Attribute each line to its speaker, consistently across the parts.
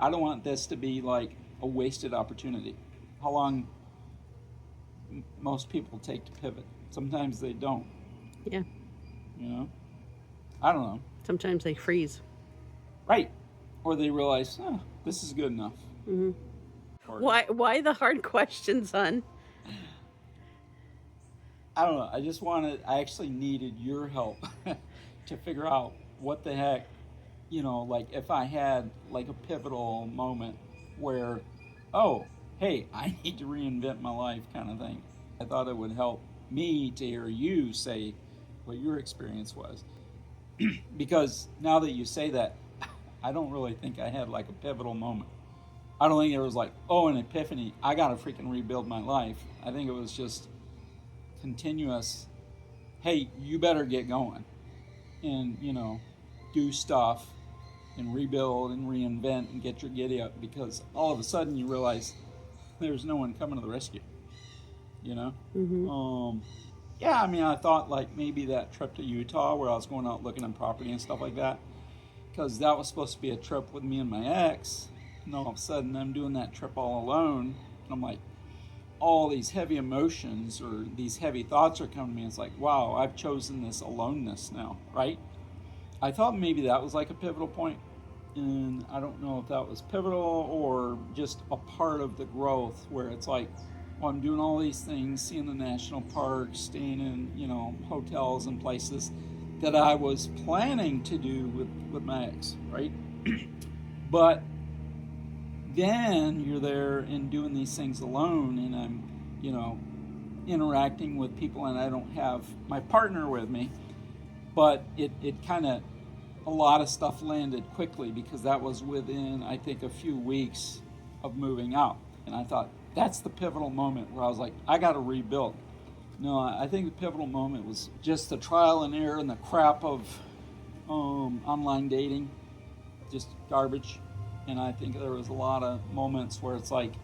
Speaker 1: I don't want this to be like a wasted opportunity. How long most people take to pivot? Sometimes they don't,
Speaker 2: Yeah.
Speaker 1: you know? I don't know.
Speaker 2: Sometimes they freeze.
Speaker 1: Right. Or they realize, oh, this is good enough.
Speaker 2: Mm-hmm.
Speaker 1: Or,
Speaker 2: Why the hard questions, hon?
Speaker 1: I don't know. I actually needed your help to figure out what the heck, like if I had like a pivotal moment where, oh, hey, I need to reinvent my life kind of thing. I thought it would help me to hear you say what your experience was. Because now that you say that, I don't really think I had like a pivotal moment. I don't think it was like, oh, an epiphany. I got to freaking rebuild my life. I think it was just continuous. Hey, you better get going and do stuff and rebuild and reinvent and get your giddy up because all of a sudden you realize there's no one coming to the rescue. You know.
Speaker 2: Mm-hmm.
Speaker 1: Yeah, I mean, I thought like maybe that trip to Utah where I was going out looking at property and stuff like that, because that was supposed to be a trip with me and my ex. And all of a sudden, I'm doing that trip all alone. And I'm like, all these heavy emotions or these heavy thoughts are coming to me. It's like, wow, I've chosen this aloneness now, right? I thought maybe that was like a pivotal point, and I don't know if that was pivotal or just a part of the growth where it's like, well, I'm doing all these things, seeing the national parks, staying in, hotels and places that I was planning to do with my ex, right? But then you're there and doing these things alone, and I'm, you know, interacting with people, and I don't have my partner with me. But it kind of, a lot of stuff landed quickly because that was within, I think, a few weeks of moving out. And I thought, that's the pivotal moment where I was like, I got to rebuild. No, I think the pivotal moment was just the trial and error and the crap of online dating, just garbage. And I think there was a lot of moments where it's like,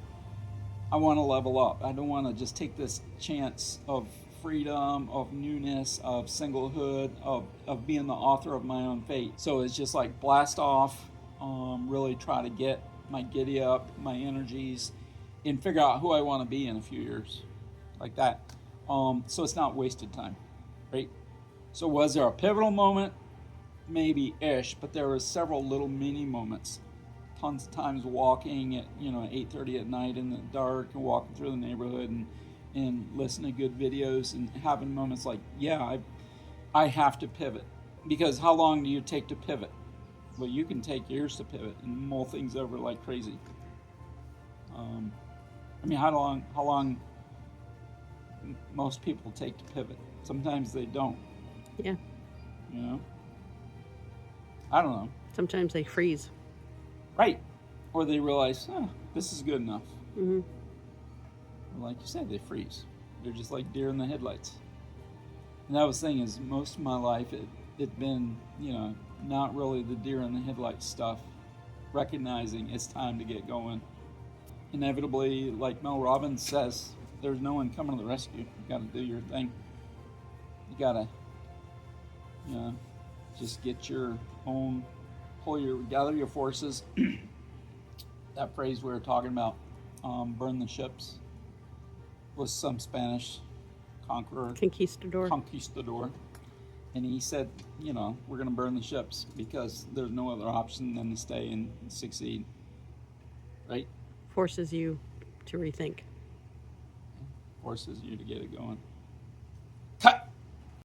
Speaker 1: I want to level up. I don't want to just take this chance of freedom, of newness, of singlehood, of being the author of my own fate. So it's just like blast off, really try to get my giddy up, my energies, and figure out who I want to be in a few years, like that. So it's not wasted time, right? So was there a pivotal moment? Maybe ish, but there were several little mini moments. Tons of times walking at 8:30 at night in the dark and walking through the neighborhood and listening to good videos and having moments like, yeah, I have to pivot. Because how long do you take to pivot? Well, you can take years to pivot and mull things over like crazy. I mean, how long most people take to pivot? Sometimes they don't.
Speaker 2: Yeah.
Speaker 1: You know, I don't know.
Speaker 2: Sometimes they freeze.
Speaker 1: Right. Or they realize, oh, this is good enough.
Speaker 2: Mm-hmm.
Speaker 1: Like you said, they freeze. They're just like deer in the headlights. And that was the thing is most of my life it been, not really the deer in the headlights stuff. Recognizing it's time to get going. Inevitably, like Mel Robbins says, there's no one coming to the rescue. You gotta do your thing. You gotta, just get your own, gather your forces. That phrase we were talking about, burn the ships, was some Spanish conqueror, conquistador. And he said, we're going to burn the ships because there's no other option than to stay and succeed. Right?
Speaker 2: Forces you to rethink.
Speaker 1: Forces you to get it going.